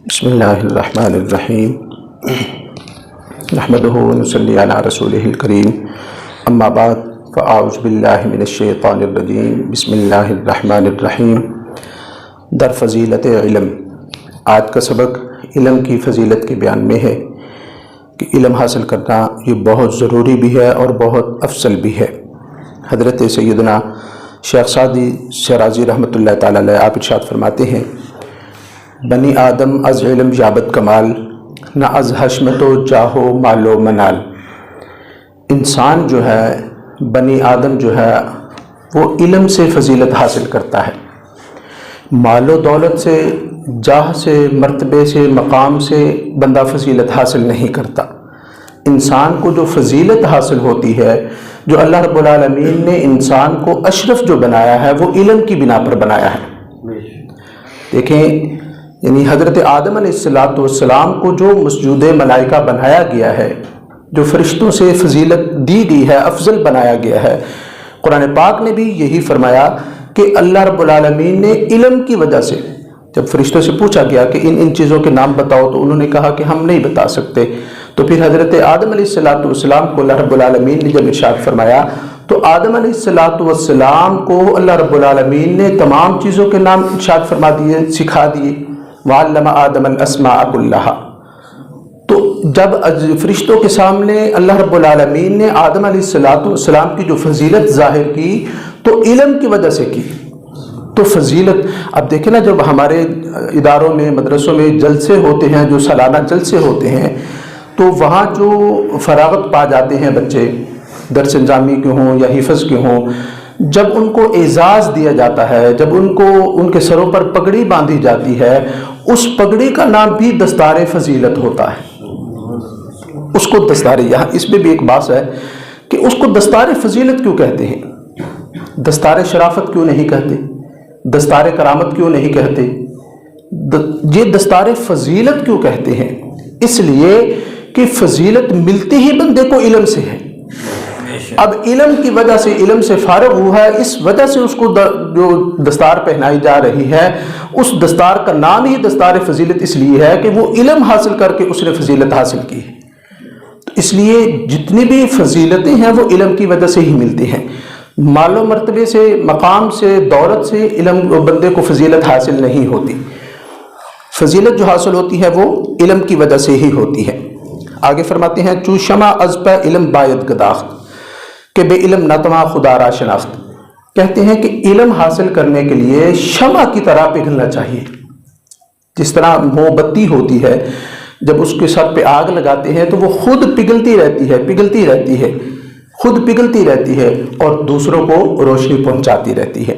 بسم اللہ الرحمن الرحیم نحمدہ ونصلی علی رسولہ الکریم اما بعد فاعوذ باللہ من الشیطان الرجیم بسم اللہ الرحمن الرحیم در فضیلت علم۔ آج کا سبق علم کی فضیلت کے بیان میں ہے کہ علم حاصل کرنا یہ بہت ضروری بھی ہے اور بہت افضل بھی ہے۔ حضرت سیدنا شیخ سعدی شیرازی رحمۃ اللہ تعالیٰ علیہ آپ ارشاد فرماتے ہیں، بنی آدم از علم یابت کمال، نہ از حشمت و جاہ و مال و منال۔ انسان جو ہے، بنی آدم جو ہے، وہ علم سے فضیلت حاصل کرتا ہے، مال و دولت سے، جاہ سے، مرتبے سے، مقام سے بندہ فضیلت حاصل نہیں کرتا۔ انسان کو جو فضیلت حاصل ہوتی ہے، جو اللہ رب العالمین نے انسان کو اشرف جو بنایا ہے، وہ علم کی بنا پر بنایا ہے۔ دیکھیں، یعنی حضرت آدم علیہ السلام کو جو مسجود ملائکہ بنایا گیا ہے، جو فرشتوں سے فضیلت دی گئی ہے، افضل بنایا گیا ہے، قرآن پاک نے بھی یہی فرمایا کہ اللہ رب العالمین نے علم کی وجہ سے، جب فرشتوں سے پوچھا گیا کہ ان چیزوں کے نام بتاؤ تو انہوں نے کہا کہ ہم نہیں بتا سکتے، تو پھر حضرت آدم علیہ السلام کو اللہ رب العالمین نے جب ارشاد فرمایا تو آدم علیہ السلام کو اللہ رب العالمین نے تمام چیزوں کے نام ارشاد فرما دیے، سکھا دیے۔ وَعَلَّمَ آدَمَ الْأَسْمَاءَ كُلَّهَا۔ تو جب فرشتوں کے سامنے اللہ رب العالمین نے آدم علیہ السلام کی جو فضیلت ظاہر کی تو علم کی وجہ سے کی۔ تو فضیلت، اب دیکھیں نا، جب ہمارے اداروں میں، مدرسوں میں جلسے ہوتے ہیں، جو سالانہ جلسے ہوتے ہیں، تو وہاں جو فراغت پا جاتے ہیں بچے، درس انجامی کے ہوں یا حفظ کے ہوں، جب ان کو اعزاز دیا جاتا ہے، جب ان کے سروں پر پگڑی باندھی جاتی ہے، اس پگڑی کا نام بھی دستار فضیلت ہوتا ہے۔ اس کو دستار، یہاں اس میں بھی ایک بات ہے کہ اس کو دستار فضیلت کیوں کہتے ہیں؟ دستار شرافت کیوں نہیں کہتے؟ دستار کرامت کیوں نہیں کہتے؟ یہ دستار فضیلت کیوں کہتے ہیں؟ اس لیے کہ فضیلت ملتی ہی بندے کو علم سے ہے۔ اب علم کی وجہ سے، علم سے فارغ ہوا ہے، اس وجہ سے اس کو جو دستار پہنائی جا رہی ہے، اس دستار کا نام ہی دستار فضیلت اس لیے ہے کہ وہ علم حاصل کر کے اس نے فضیلت حاصل کی ہے۔ تو اس لیے جتنی بھی فضیلتیں ہیں وہ علم کی وجہ سے ہی ملتی ہیں۔ مال و مرتبے سے، مقام سے، دولت سے علم بندے کو فضیلت حاصل نہیں ہوتی۔ فضیلت جو حاصل ہوتی ہے وہ علم کی وجہ سے ہی ہوتی ہے۔ آگے فرماتے ہیں، چو شمع از پہ علم باید گداخت، کہ بے علم نتواں خدا را شناخت۔ کہتے ہیں کہ علم حاصل کرنے کے لیے شمع کی طرح پگھلنا چاہیے۔ جس طرح موم بتی ہوتی ہے، جب اس کے ساتھ پہ آگ لگاتے ہیں تو وہ خود پگھلتی رہتی ہے، خود پگھلتی رہتی ہے اور دوسروں کو روشنی پہنچاتی رہتی ہے۔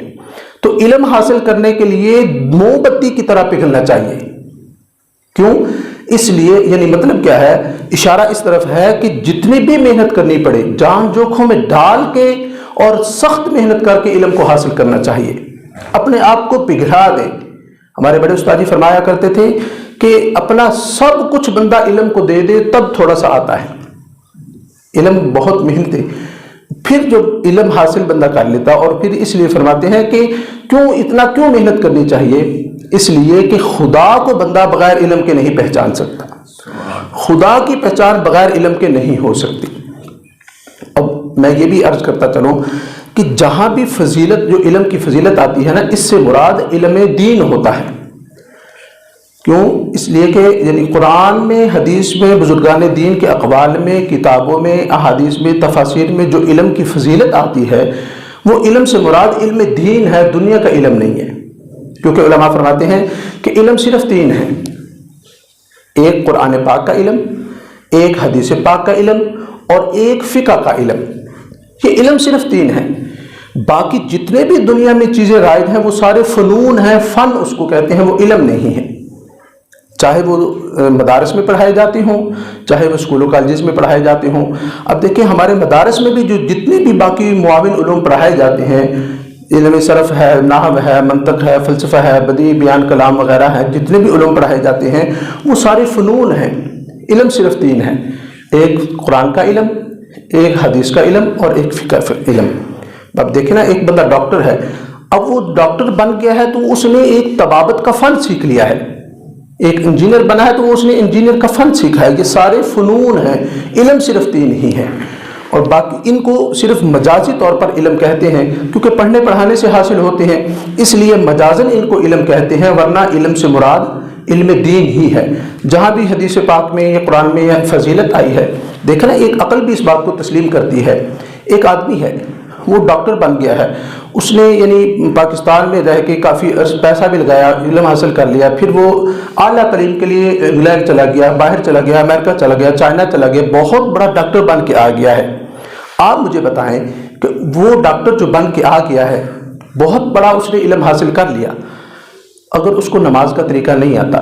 تو علم حاصل کرنے کے لیے موم بتی کی طرح پگھلنا چاہیے۔ کیوں؟ اس لیے، یعنی مطلب کیا ہے؟ اشارہ اس طرف ہے کہ جتنی بھی محنت کرنی پڑے، جان جوکھوں میں ڈال کے اور سخت محنت کر کے علم کو حاصل کرنا چاہیے، اپنے آپ کو پگھلا دے۔ ہمارے بڑے استاد جی فرمایا کرتے تھے کہ اپنا سب کچھ بندہ علم کو دے دے تب تھوڑا سا آتا ہے۔ علم بہت محنت ہے، پھر جو علم حاصل بندہ کر لیتا، اور پھر اس لیے فرماتے ہیں کہ کیوں محنت کرنی چاہیے؟ اس لیے کہ خدا کو بندہ بغیر علم کے نہیں پہچان سکتا، خدا کی پہچان بغیر علم کے نہیں ہو سکتی۔ اب میں یہ بھی عرض کرتا چلوں کہ جہاں بھی فضیلت، جو علم کی فضیلت آتی ہے نا، اس سے مراد علم دین ہوتا ہے۔ کیوں؟ اس لیے کہ یعنی قرآن میں، حدیث میں، بزرگان دین کے اقوال میں، کتابوں میں، احادیث میں، تفاسیر میں جو علم کی فضیلت آتی ہے، وہ علم سے مراد علم دین ہے، دنیا کا علم نہیں ہے۔ کیونکہ علماء فرماتے ہیں کہ علم صرف تین ہیں، ایک قرآن پاک کا علم، ایک حدیث پاک کا علم، اور ایک فقہ کا علم۔ یہ علم صرف تین ہیں، باقی جتنے بھی دنیا میں چیزیں رائج ہیں وہ سارے فنون ہیں، فن اس کو کہتے ہیں، وہ علم نہیں ہے۔ چاہے وہ مدارس میں پڑھائے جاتے ہوں، چاہے وہ اسکولوں کالجز میں پڑھائے جاتے ہوں۔ اب دیکھیں، ہمارے مدارس میں بھی جو جتنے بھی باقی معاون علوم پڑھائے جاتے ہیں، علم صرف ہے، نحو ہے، منطق ہے، فلسفہ ہے، بدیع، بیان، کلام وغیرہ ہے، جتنے بھی علوم پڑھائے جاتے ہیں وہ سارے فنون ہیں۔ علم صرف تین ہے، ایک قرآن کا علم، ایک حدیث کا علم، اور ایک فقہ علم۔ اب دیکھیں نا، ایک بندہ ڈاکٹر ہے، اب وہ ڈاکٹر بن گیا ہے تو اس نے ایک طبابت کا فن سیکھ لیا ہے، ایک انجینئر بنا ہے تو وہ اس نے انجینئر کا فن سیکھا ہے. یہ سارے فنون ہیں، علم صرف 3 ہی ہے. اور باقی ان کو صرف مجازی طور پر علم کہتے ہیں کیونکہ پڑھنے پڑھانے سے حاصل ہوتے ہیں، اس لیے مجازاً ان کو علم کہتے ہیں، ورنہ علم سے مراد علم دین ہی ہے. جہاں بھی حدیث پاک میں یا قرآن میں یا فضیلت آئی ہے، دیکھنا ایک عقل بھی اس بات کو تسلیم کرتی ہے. ایک آدمی ہے، وہ ڈاکٹر بن گیا ہے، اس نے یعنی پاکستان میں رہ کے کافی پیسہ بھی لگایا، علم حاصل کر لیا، پھر وہ اعلیٰ تعلیم کے لیے انگلینڈ چلا گیا، باہر چلا گیا، امریکہ چلا گیا، چائنا چلا گیا، بہت بڑا ڈاکٹر بن کے آ گیا ہے. آپ مجھے بتائیں کہ وہ ڈاکٹر جو بن کے آ گیا ہے، بہت بڑا اس نے علم حاصل کر لیا، اگر اس کو نماز کا طریقہ نہیں آتا،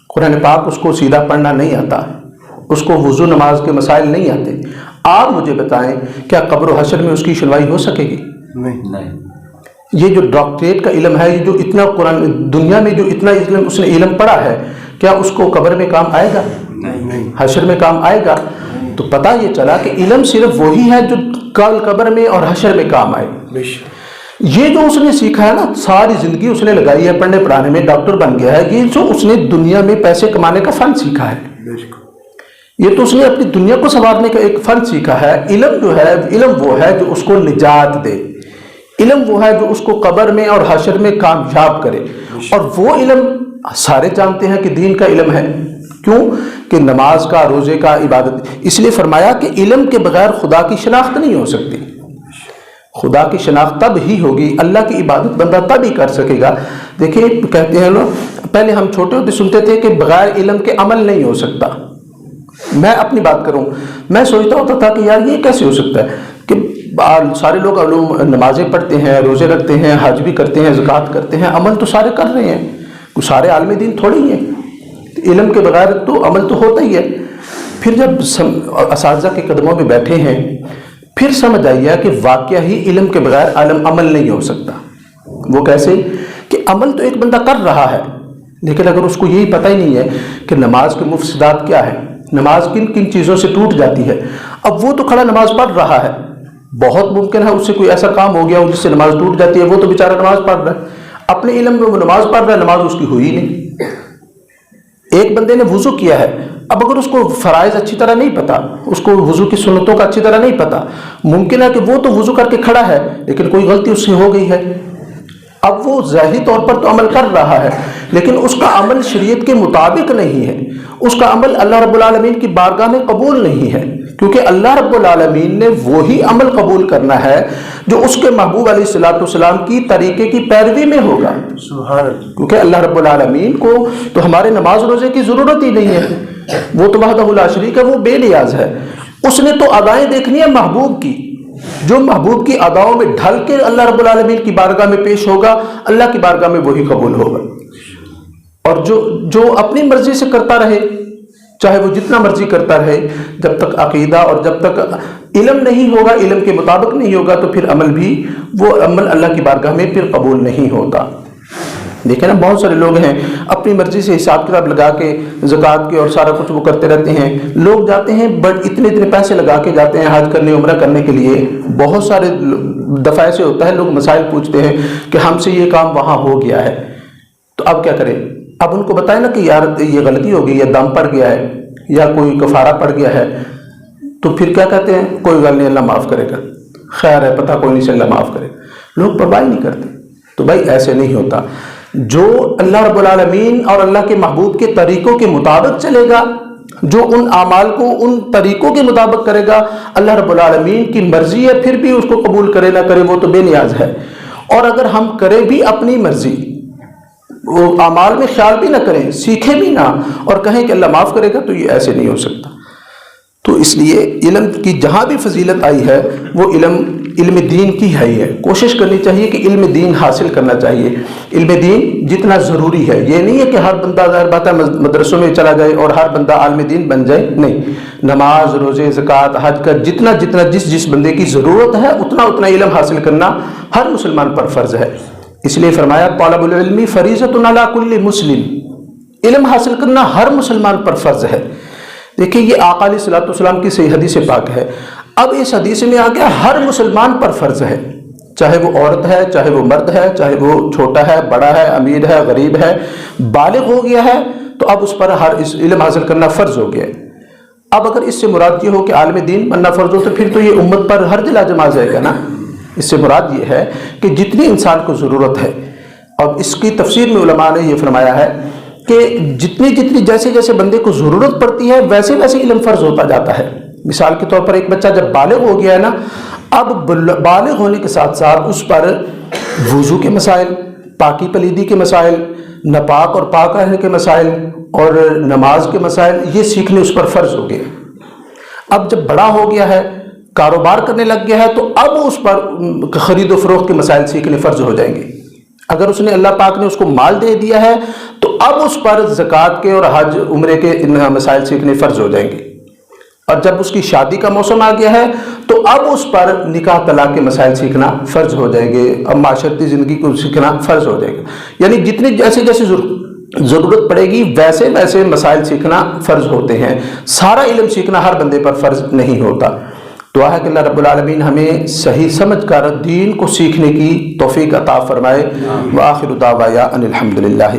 قرآن پاک اس کو سیدھا پڑھنا نہیں آتا، اس کو وضو نماز کے مسائل نہیں آتے، آپ مجھے بتائیں کیا قبر و حشر میں اس کی شنوائی ہو سکے گی؟ نہیں. یہ جو ڈاکٹریٹ کا علم ہے، یہ جو اتنا قرآن دنیا میں جو اتنا علم اس نے علم پڑھا ہے، کیا اس کو قبر میں کام آئے گا؟ نہیں. حشر میں کام آئے گا؟ تو پتہ یہ چلا کہ علم صرف وہی ہے جو کل قبر میں اور حشر میں کام آئے. یہ جو اس نے سیکھا ہے نا، ساری زندگی اس نے لگائی ہے پڑھنے پڑھانے میں، ڈاکٹر بن گیا ہے، یہ جو اس نے دنیا میں پیسے کمانے کا فن سیکھا ہے، یہ تو اس نے اپنی دنیا کو سنوارنے کا ایک فن سیکھا ہے. علم جو ہے، علم وہ ہے جو اس کو نجات دے، علم وہ ہے جو اس کو قبر میں اور حشر میں کامیاب کرے. اور وہ علم سارے جانتے ہیں کہ دین کا علم ہے. کیوں کہ نماز کا، روزے کا، عبادت. اس لیے فرمایا کہ علم کے بغیر خدا کی شناخت نہیں ہو سکتی. خدا کی شناخت تب ہی ہوگی، اللہ کی عبادت بندہ تب ہی کر سکے گا. دیکھیں کہتے ہیں لوگ، پہلے ہم چھوٹے ہوتے سنتے تھے کہ بغیر علم کے عمل نہیں ہو سکتا. میں اپنی بات کروں، میں سوچتا ہوتا تھا کہ یار یہ کیسے ہو سکتا ہے کہ سارے لوگ علوم نمازیں پڑھتے ہیں، روزے رکھتے ہیں، حج بھی کرتے ہیں، زکوٰۃ کرتے ہیں، عمل تو سارے کر رہے ہیں، کوئی سارے عالم دین تھوڑی ہیں. علم کے بغیر تو عمل تو ہوتا ہی ہے. پھر جب اساتذہ کے قدموں میں بیٹھے ہیں، پھر سمجھ آئی ہے کہ واقعہ ہی علم کے بغیر عمل نہیں ہو سکتا. وہ کیسے کہ عمل تو ایک بندہ کر رہا ہے، لیکن اگر اس کو یہی پتہ ہی نہیں ہے کہ نماز کے مفسدات کیا ہے، نماز کن کن چیزوں سے ٹوٹ جاتی ہے. اب وہ تو کھڑا نماز پڑھ رہا ہے، بہت ممکن ہے اس سے کوئی ایسا کام ہو گیا ہو جس سے نماز ٹوٹ جاتی ہے، وہ تو بیچارہ نماز پڑھ رہا ہے، اپنے علم میں وہ نماز پڑھ رہا ہے، نماز اس کی ہوئی نہیں. ایک بندے نے وضو کیا ہے، اب اگر اس کو فرائض اچھی طرح نہیں پتا، اس کو وضو کی سنتوں کا اچھی طرح نہیں پتا، ممکن ہے کہ وہ تو وضو کر کے کھڑا ہے لیکن کوئی غلطی اس سے ہو گئی ہے. اب وہ ظاہری طور پر تو عمل کر رہا ہے، لیکن اس کا عمل شریعت کے مطابق نہیں ہے، اس کا عمل اللہ رب العالمین کی بارگاہ میں قبول نہیں ہے. کیونکہ اللہ رب العالمین نے وہی عمل قبول کرنا ہے جو اس کے محبوب علیہ الصلوۃ والسلام کی طریقے کی پیروی میں ہوگا. کیونکہ اللہ رب العالمین کو تو ہمارے نماز روزے کی ضرورت ہی نہیں ہے، وہ تو وحدہ لا شریک ہے، وہ بے نیاز ہے. اس نے تو ادائیں دیکھنی ہے محبوب کی، جو محبوب کی اداؤں میں ڈھل کے اللہ رب العالمین کی بارگاہ میں پیش ہوگا، اللہ کی بارگاہ میں وہی قبول ہوگا. اور جو اپنی مرضی سے کرتا رہے، چاہے وہ جتنا مرضی کرتا رہے، جب تک عقیدہ اور جب تک علم نہیں ہوگا، علم کے مطابق نہیں ہوگا، تو پھر عمل بھی، وہ عمل اللہ کی بارگاہ میں پھر قبول نہیں ہوتا. دیکھیں نا، بہت سارے لوگ ہیں اپنی مرضی سے حساب کتاب لگا کے زکوٰۃ کے اور سارا کچھ وہ کرتے رہتے ہیں. لوگ جاتے ہیں بٹ اتنے پیسے لگا کے جاتے ہیں حج کرنے، عمرہ کرنے کے لیے. بہت سارے دفعہ ایسے ہوتا ہے، لوگ مسائل پوچھتے ہیں کہ ہم سے یہ کام وہاں ہو گیا ہے، تو اب کیا کریں؟ اب ان کو بتائیں نا کہ یار یہ غلطی ہو گئی، یا دم پڑ گیا ہے، یا کوئی کفارہ پڑ گیا ہے، تو پھر کیا کہتے ہیں؟ کوئی غلط نہیں، اللہ معاف کرے گا، خیر ہے، پتہ کوئی نہیں سے اللہ معاف کرے. لوگ پرواہ نہیں کرتے. تو بھائی ایسے نہیں ہوتا. جو اللہ رب العالمین اور اللہ کے محبوب کے طریقوں کے مطابق چلے گا، جو ان اعمال کو ان طریقوں کے مطابق کرے گا، اللہ رب العالمین کی مرضی ہے، پھر بھی اس کو قبول کرے نہ کرے وہ تو بے نیاز ہے. اور اگر ہم کریں بھی اپنی مرضی، وہ اعمال میں خیال بھی نہ کریں، سیکھیں بھی نہ، اور کہیں کہ اللہ معاف کرے گا، تو یہ ایسے نہیں ہو سکتا. تو اس لیے علم کی جہاں بھی فضیلت آئی ہے وہ علم دین کی ہے. ہی ہے. کوشش کرنی چاہیے کہ علم دین حاصل کرنا چاہیے. علم دین جتنا ضروری ہے، یہ نہیں ہے کہ ہر بندہ ظاہر بات ہے مدرسوں میں چلا جائے اور ہر بندہ عالم دین بن جائے، نہیں. نماز، روزے، زکوٰۃ، حج کا جتنا جس بندے کی ضرورت ہے اتنا علم حاصل کرنا ہر مسلمان پر فرض ہے. اس لیے فرمایا طالب العلم فریضۃ علی کل مسلم، علم حاصل کرنا ہر مسلمان پر فرض ہے. دیکھیں یہ آقا علیہ الصلوۃ والسلام کی صحیح حدیث پاک ہے. اب اس حدیث میں آ گیا ہر مسلمان پر فرض ہے، چاہے وہ عورت ہے، چاہے وہ مرد ہے، چاہے وہ چھوٹا ہے، بڑا ہے، امیر ہے، غریب ہے، بالغ ہو گیا ہے تو اب اس پر ہر اس علم حاصل کرنا فرض ہو گیا ہے۔ اب اگر اس سے مراد یہ ہو کہ عالم دین بننا فرض ہو تو پھر تو یہ امت پر ہر لازم آ جائے گا نا۔ اس سے مراد یہ ہے کہ جتنی انسان کو ضرورت ہے، اور اس کی تفسیر میں علماء نے یہ فرمایا ہے کہ جتنی جیسے جیسے بندے کو ضرورت پڑتی ہے ویسے ویسے علم فرض ہوتا جاتا ہے۔ مثال کے طور پر ایک بچہ جب بالغ ہو گیا ہے نا، اب بالغ ہونے کے ساتھ ساتھ اس پر وضو کے مسائل، پاکی پلیدی کے مسائل، ناپاک اور پاک رہنے کے مسائل اور نماز کے مسائل، یہ سیکھنے اس پر فرض ہو گئے۔ اب جب بڑا ہو گیا ہے، کاروبار کرنے لگ گیا ہے، تو اب اس پر خرید و فروخت کے مسائل سیکھنے فرض ہو جائیں گے۔ اگر اس نے اللہ پاک نے اس کو مال دے دیا ہے تو اب اس پر زکوٰۃ کے اور حج عمرے کے مسائل سیکھنے فرض ہو جائیں گے۔ اور جب اس کی شادی کا موسم آ گیا ہے تو اب اس پر نکاح طلاق کے مسائل سیکھنا فرض ہو جائیں گے، اب معاشرتی زندگی کو سیکھنا فرض ہو جائے گا۔ یعنی جتنی جیسے جیسے ضرورت پڑے گی ویسے ویسے مسائل سیکھنا فرض ہوتے ہیں۔ سارا علم سیکھنا ہر بندے پر فرض نہیں ہوتا۔ دعا ہے کہ اللہ رب العالمین ہمیں صحیح سمجھ کر دین کو سیکھنے کی توفیق عطا فرمائے۔ وآخر دعوانا ان الحمدللہ۔